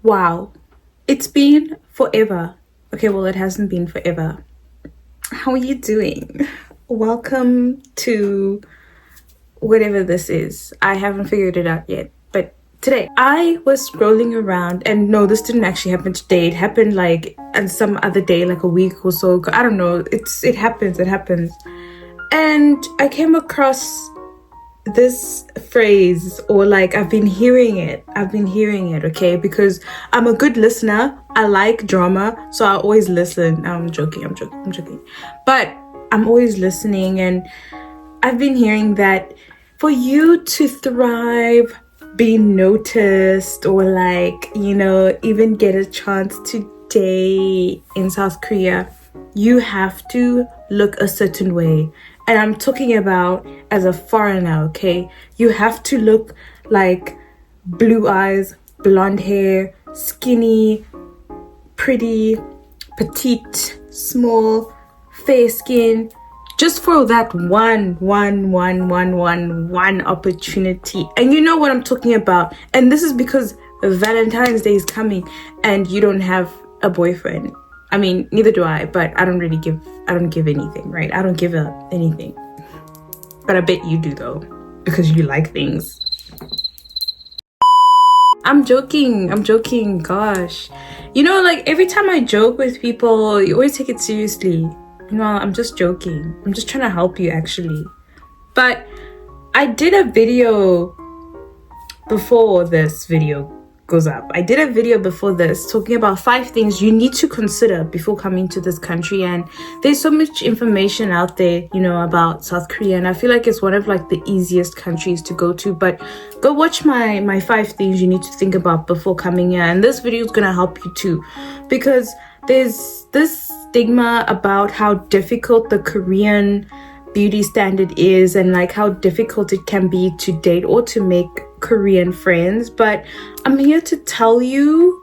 Wow, it's been forever. Okay, well, it hasn't been forever. How are you doing? Welcome to whatever this is. I haven't figured it out yet, but today I was scrolling around, and no, this didn't actually happen today. It happened like on some other day, like a week or so ago. I don't know. It happens. And I came across this phrase, or like I've been hearing it, okay, because I'm a good listener. I like drama, so I always listen. I'm joking, but I'm always listening, and I've been hearing that for you to thrive, be noticed, or like, you know, even get a chance to date in South Korea, you have to look a certain way. And I'm talking about as a foreigner, okay? You have to look like blue eyes, blonde hair, skinny, pretty, petite, small, fair skin. Just for that one opportunity. And you know what I'm talking about. And this is because Valentine's Day is coming and you don't have a boyfriend. I mean, neither do I, but I don't give anything, right? I don't give anything. But I bet you do though, because you like things. I'm joking, gosh. You know, like every time I joke with people, you always take it seriously. You know, I'm just joking. I'm just trying to help you actually. But I did a video before this video goes up. I did a video before this talking about 5 things you need to consider before coming to this country, and there's so much information out there, you know, about South Korea, and I feel like it's one of like the easiest countries to go to. But go watch my 5 things you need to think about before coming here, and this video is gonna help you too, because there's this stigma about how difficult the Korean beauty standard is, and like how difficult it can be to date or to make Korean friends. But I'm here to tell you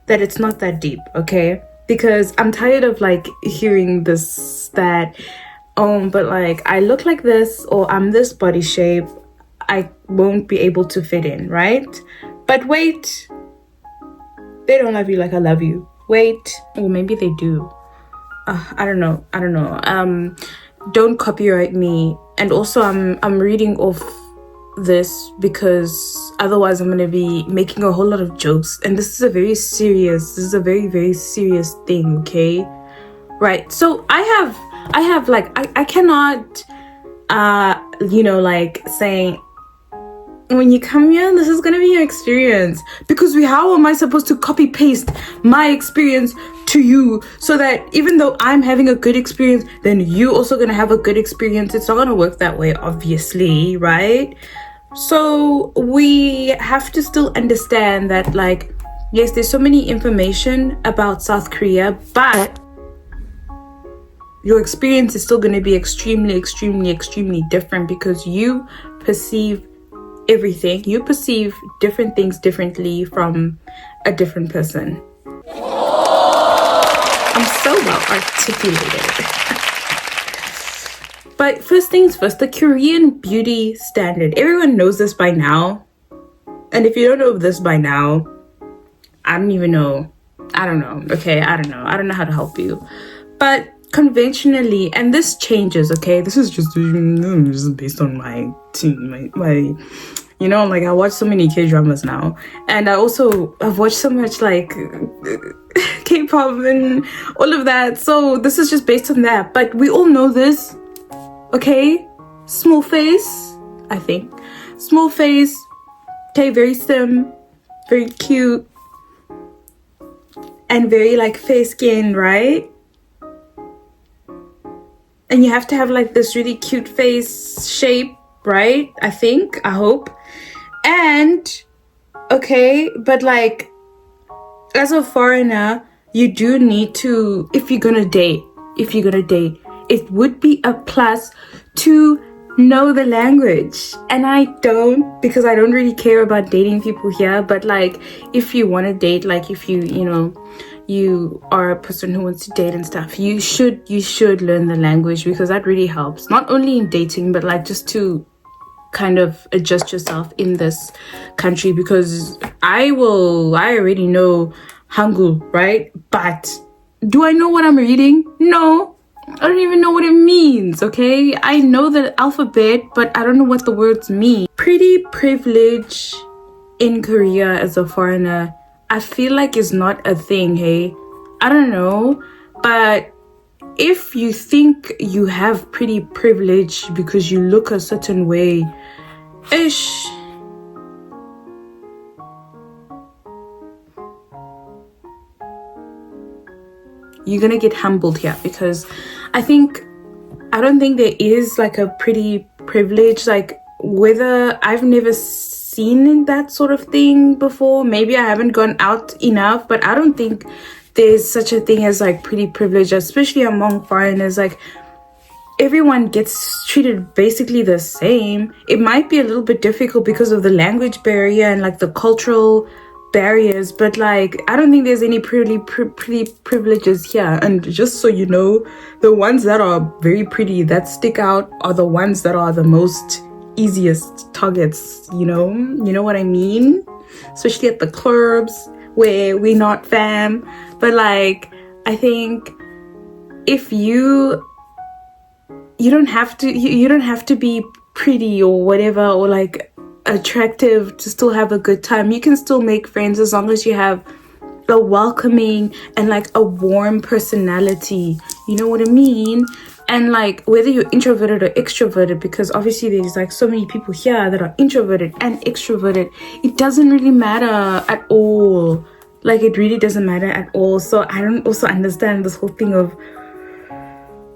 that it's not that deep, okay? Because I'm tired of like hearing this, that but like I look like this, or I'm this body shape, I won't be able to fit in, right? But wait, they don't love you like I love you. Wait, or maybe they do. I don't know. Don't copyright me. And also I'm reading off this because otherwise I'm gonna be making a whole lot of jokes, and this is a very serious thing, okay? Right, so I have like I cannot you know, like saying when you come here, this is gonna be your experience, because how am I supposed to copy paste my experience to you, so that even though I'm having a good experience, then you also gonna have a good experience? It's not gonna work that way, obviously, right? So we have to still understand that, like, yes, there's so many information about South Korea, but your experience is still going to be extremely different, because you perceive everything, you perceive different things differently from a different person. I'm so well articulated. But first things first, the Korean beauty standard. Everyone knows this by now. And if you don't know this by now, I don't even know. I don't know. Okay, I don't know. I don't know how to help you. But conventionally, and this changes, okay? This is just based on my you know, like I watch so many K-dramas now. And I've watched so much like K-pop and all of that. So this is just based on that. But we all know this. Okay, small face, I think. Small face, okay, very slim, very cute, and very like fair skin, right? And you have to have like this really cute face shape, right? I think, I hope. And, okay, but like, as a foreigner, you do need to, if you're gonna date, it would be a plus to know the language. And I don't, because I don't really care about dating people here. But like, if you want to date, like if you know, you are a person who wants to date and stuff, you should learn the language, because that really helps, not only in dating, but like just to kind of adjust yourself in this country, because I already know Hangul, right? But do I know what I'm reading? No, I don't even know what it means, okay? I know the alphabet, but I don't know what the words mean. Pretty privilege in Korea as a foreigner, I feel like is not a thing, hey? I don't know, but if you think you have pretty privilege because you look a certain way, ish, you're gonna get humbled here, because I don't think there is like a pretty privilege, like whether I've never seen that sort of thing before. Maybe I haven't gone out enough, but I don't think there's such a thing as like pretty privilege, especially among foreigners. Like everyone gets treated basically the same. It might be a little bit difficult because of the language barrier and like the cultural barriers, but like I don't think there's any pretty privileges here. And just so you know, the ones that are very pretty, that stick out, are the ones that are the most easiest targets, you know what I mean, especially at the clubs where we're not fam. But like I think if you don't have to be pretty or whatever, or like attractive to still have a good time. You can still make friends as long as you have a welcoming and like a warm personality, you know what I mean? And like whether you're introverted or extroverted, because obviously there's like so many people here that are introverted and extroverted, it doesn't really matter at all. Like it really doesn't matter at all. So I don't also understand this whole thing of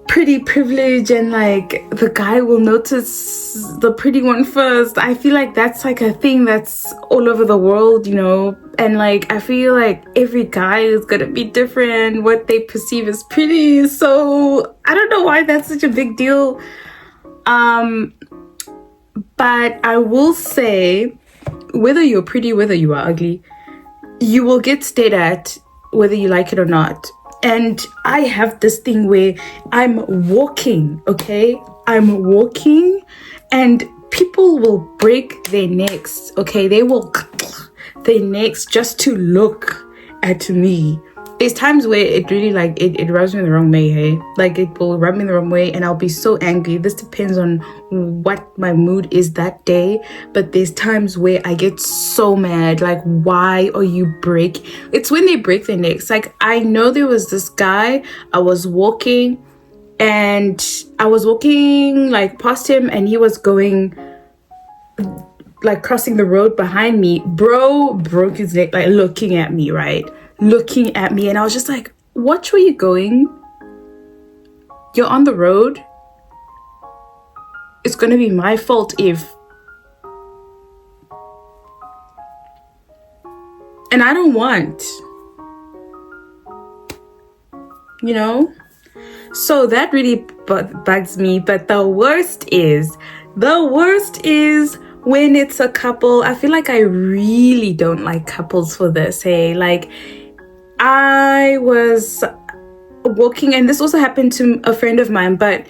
pretty privilege and like the guy will notice the pretty one first. I feel like that's like a thing that's all over the world, you know. And like I feel like every guy is gonna be different what they perceive as pretty. So I don't know why that's such a big deal. But I will say, whether you're pretty, whether you are ugly, you will get stared at whether you like it or not. And I have this thing where I'm walking, okay? I'm walking and people will break their necks, okay? They will their necks just to look at me. There's times where it really like, it rubs me the wrong way, hey? Like it will rub me the wrong way and I'll be so angry. This depends on what my mood is that day. But there's times where I get so mad. Like, why are you It's when they break their necks. Like, I know there was this guy, I was walking like past him and he was going, like crossing the road behind me. Bro broke his neck, like looking at me, right? Looking at me, and I was just like, watch where you're going. You're on the road. It's gonna be my fault if... And I don't want, you know? So that really bugs me. But the worst is when it's a couple. I feel like I really don't like couples for this, hey? Like, I was walking, and this also happened to a friend of mine, but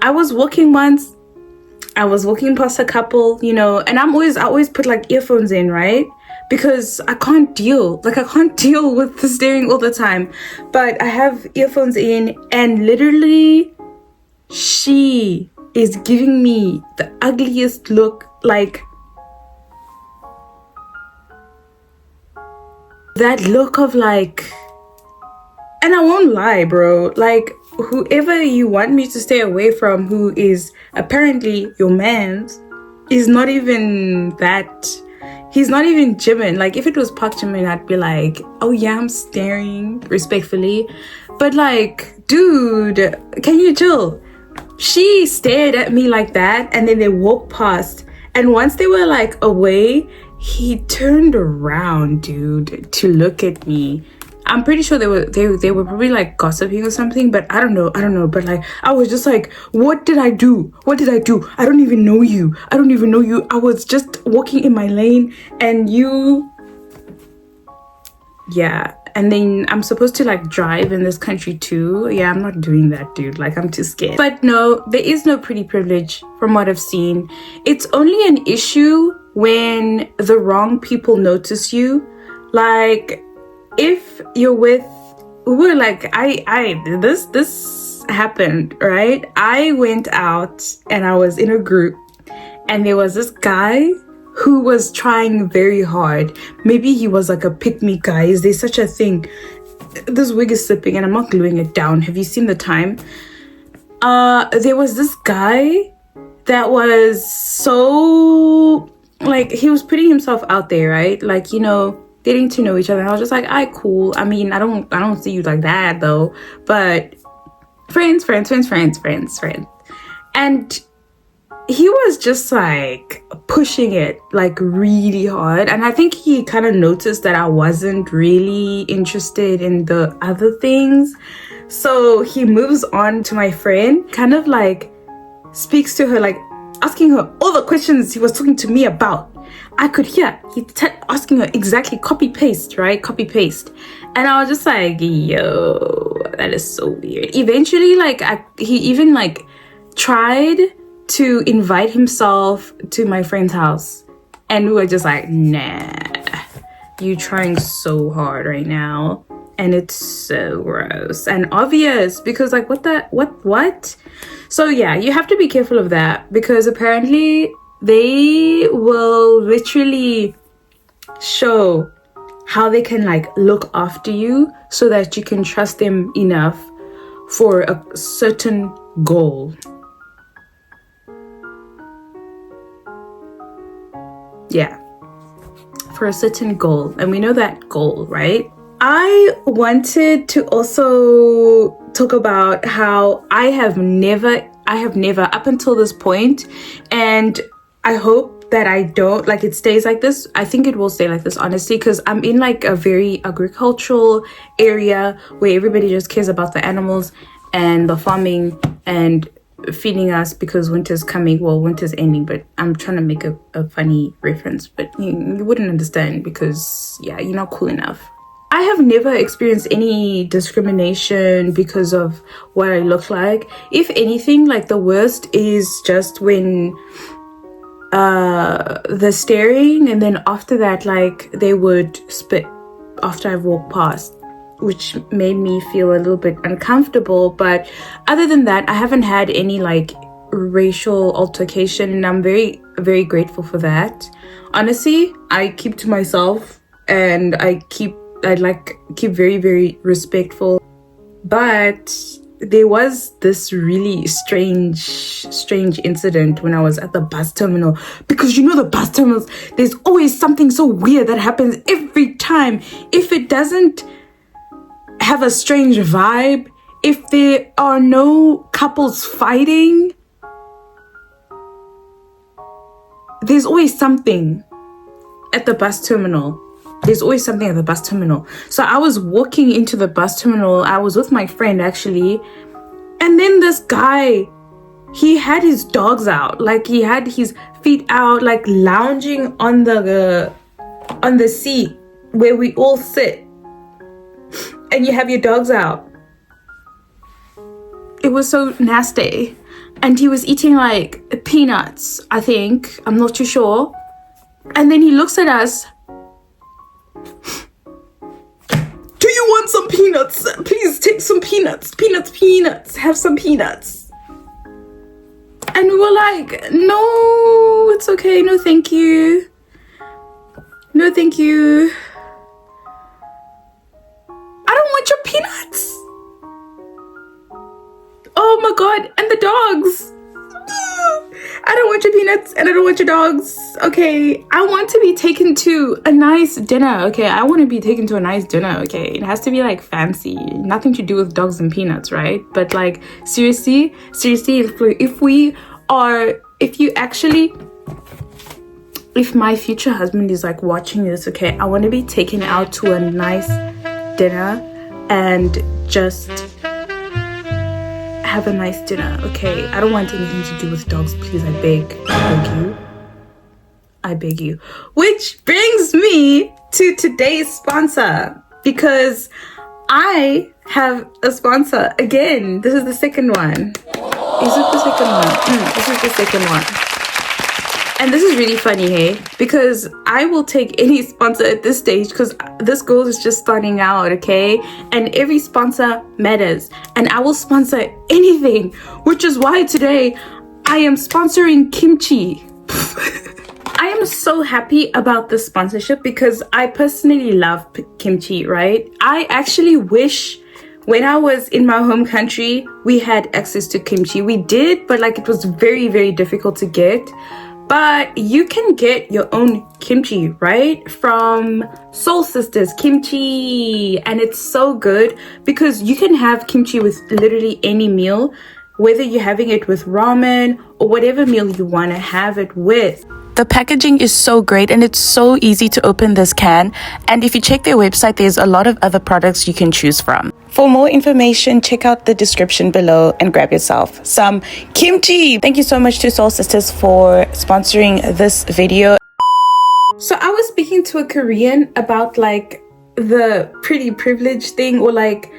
I was walking once, I was walking past a couple, you know, and I always put like earphones in, right? Because I can't deal with the staring all the time. But I have earphones in, and literally she is giving me the ugliest look, like that look of like, and I won't lie, bro, like whoever you want me to stay away from, who is apparently your man's, is not even that. He's not even Jimin. Like if it was Park Jimin, I'd be like, oh yeah, I'm staring respectfully. But like, dude, can you chill? She stared at me like that, and then they walked past, and once they were like away, he turned around, dude, to look at me. I'm pretty sure they were probably like gossiping or something, but I don't know. But like, I was just like, what did I do? I don't even know you. I was just walking in my lane, and you... Yeah, and then I'm supposed to like drive in this country too. Yeah, I'm not doing that, dude. Like, I'm too scared. But no, there is no pretty privilege from what I've seen. It's only an issue when the wrong people notice you. Like, if you're with, we're like, this happened, right? I went out and I was in a group, and there was this guy who was trying very hard. Maybe he was like a pick-me guy. Is there such a thing? This wig is slipping and I'm not gluing it down. Have you seen the time? There was this guy that was so, like, he was putting himself out there, right? Like, you know, getting to know each other. And I was just like, alright, cool. I mean, I don't see you like that though. But friends. And he was just like pushing it like really hard, and I think he kind of noticed that I wasn't really interested in the other things, so he moves on to my friend, kind of like speaks to her, like asking her all the questions he was talking to me about. I could hear he asking her exactly copy paste, and I was just like, yo, that is so weird. Eventually, like, he even like tried to invite himself to my friend's house, and we were just like, nah, you trying so hard right now, and it's so gross and obvious, because like, what? So yeah, you have to be careful of that, because apparently they will literally show how they can like look after you so that you can trust them enough for a certain goal. Yeah, for a certain goal, and we know that goal, right? I wanted to also talk about how I have never up until this point, and I hope that I don't, like, it stays like this. I think it will stay like this, honestly, because I'm in like a very agricultural area where everybody just cares about the animals and the farming and feeding us, because winter's coming. Well, winter's ending, but I'm trying to make a funny reference, but you wouldn't understand, because yeah, you're not cool enough. I have never experienced any discrimination because of what I look like. If anything, like, the worst is just when the staring, and then after that, like, they would spit after I've walked past, which made me feel a little bit uncomfortable. But other than that, I haven't had any like racial altercation, and I'm very, very grateful for that. Honestly, I keep to myself, and I keep very, very respectful. But there was this really strange incident when I was at the bus terminal, because you know, the bus terminals, there's always something so weird that happens every time. If it doesn't have a strange vibe, if there are no couples fighting, there's always something at the bus terminal. So I was walking into the bus terminal. I was with my friend, actually, and then this guy, he had his dogs out, like he had his feet out, like lounging on the seat where we all sit, and you have your dogs out. It was so nasty. And he was eating like peanuts, I think. I'm not too sure. And then he looks at us. Do you want some peanuts? Please take some peanuts. Peanuts. Have some peanuts. And we were like, no, it's okay. No, thank you. No, thank you. I don't want your peanuts. Oh my god, and the dogs. I don't want your peanuts, and I don't want your dogs. Okay, I want to be taken to a nice dinner. Okay, I want to be taken to a nice dinner. Okay, it has to be like fancy, nothing to do with dogs and peanuts, right? But like, seriously, if my future husband is like watching this, okay, I want to be taken out to a nice dinner and just have a nice dinner, okay? I don't want anything to do with dogs, please. I beg you. Which brings me to today's sponsor. because I have a sponsor again. This is the second one. Is it the second one? This is the second one. And this is really funny, hey? Because I will take any sponsor at this stage because this girl is just starting out, okay? And every sponsor matters. And I will sponsor anything, which is why today I am sponsoring kimchi. I am so happy about this sponsorship because I personally love kimchi, right? I actually wish when I was in my home country, we had access to kimchi. We did, but like it was very, very difficult to get. But you can get your own kimchi, right? From Soul Sisters Kimchi. And it's so good because you can have kimchi with literally any meal, whether you're having it with ramen or whatever meal you want to have it with. The packaging is so great and it's so easy to open this can. And if you check their website, there's a lot of other products you can choose from. For more information, check out the description below and grab yourself some kimchi. Thank you so much to Soul Sisters for sponsoring this video. So I was speaking to a Korean about like the pretty privilege thing, or like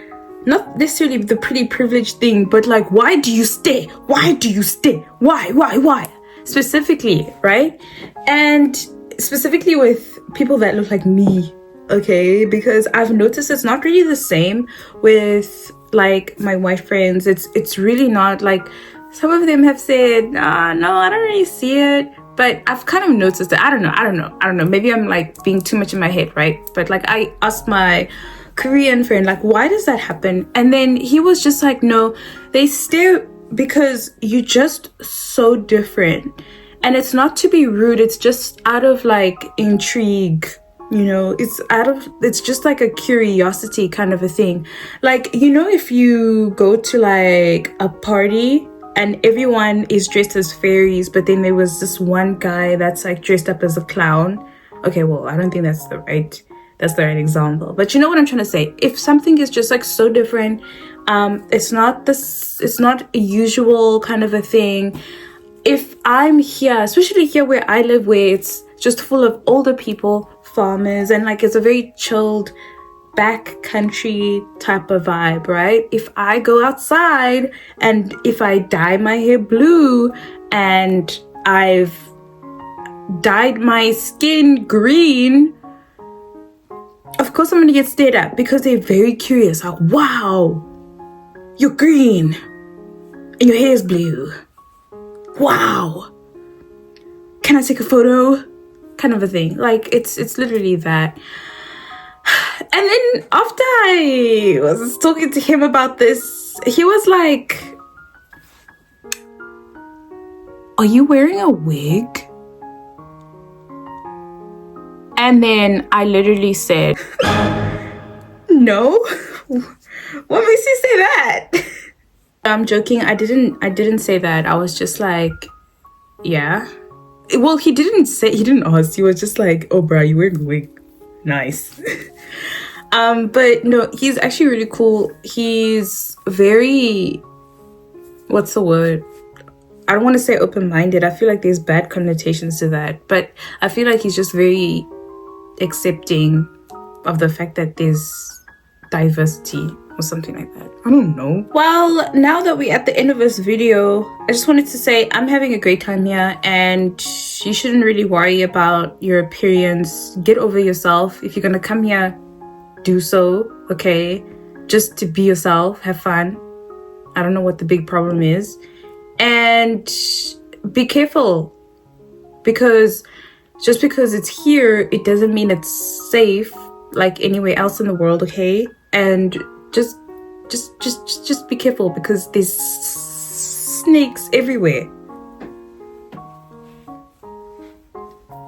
not necessarily the pretty privilege thing, but like, why do you stay? Why do you stay? Why? Specifically, right? And specifically with people that look like me, okay? Because I've noticed it's not really the same with like my white friends. It's really not. Like some of them have said, no, I don't really see it. But I've kind of noticed it. I don't know. Maybe I'm like being too much in my head, right? But like I asked my Korean friend, like, why does that happen? And then he was just like, no, they stare because you're just so different. And it's not to be rude, it's just out of like intrigue, you know, it's just like a curiosity kind of a thing. Like, you know, if you go to like a party and everyone is dressed as fairies, but then there was this one guy that's like dressed up as a clown. Okay, well, I don't think that's the right example, but you know what I'm trying to say. If something is just like so different, it's not a usual kind of a thing. If I'm here, especially here where I live, where it's just full of older people, farmers, and like it's a very chilled back country type of vibe, right? If I go outside and if I dye my hair blue and I've dyed my skin green, of course I'm gonna get stared at because they're very curious. Like, wow, you're green and your hair is blue. Wow, can I take a photo? Kind of a thing. Like it's literally that. And then after I was talking to him about this, he was like, are you wearing a wig? And then I literally said, no. What makes you say that? I'm joking. I didn't say that. I was just like, yeah. Well, he didn't ask. He was just like, oh, bro, you wearing a wig? Nice. But no, he's actually really cool. He's very, what's the word? I don't want to say open-minded. I feel like there's bad connotations to that. But I feel like he's just very accepting of the fact that there's diversity or something like that. I don't know. Well, now that we're at the end of this video, I just wanted to say I'm having a great time here and you shouldn't really worry about your appearance. Get over yourself. If you're gonna come here, do so, okay? Just to be yourself, have fun. I don't know what the big problem is. And be careful, because just because it's here, it doesn't mean it's safe like anywhere else in the world, okay? And just be careful because there's snakes everywhere.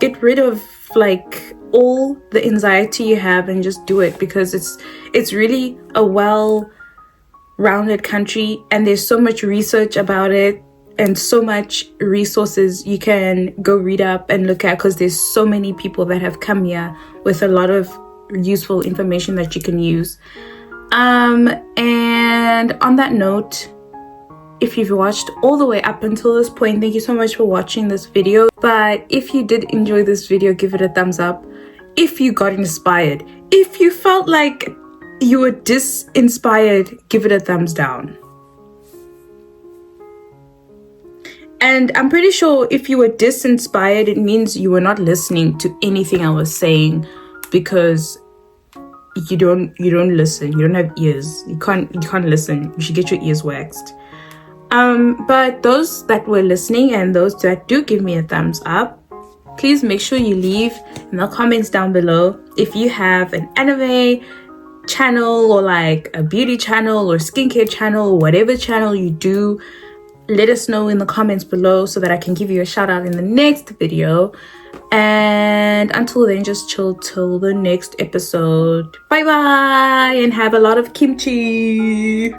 Get rid of like all the anxiety you have and just do it, because it's really a well-rounded country and there's so much research about it and so much resources you can go read up and look at, because there's so many people that have come here with a lot of useful information that you can use. And on that note, if you've watched all the way up until this point, thank you so much for watching this video. But if you did enjoy this video, give it a thumbs up. If you got inspired, if you felt like you were disinspired, give it a thumbs down. And I'm pretty sure if you were disinspired, it means you were not listening to anything I was saying, because you don't listen. You don't have ears. You can't listen. You should get your ears waxed. But those that were listening and those that do give me a thumbs up, please make sure you leave in the comments down below if you have an anime channel or like a beauty channel or skincare channel or whatever channel you do. Let us know in the comments below so that I can give you a shout out in the next video. And until then, just chill till the next episode. Bye bye, and have a lot of kimchi.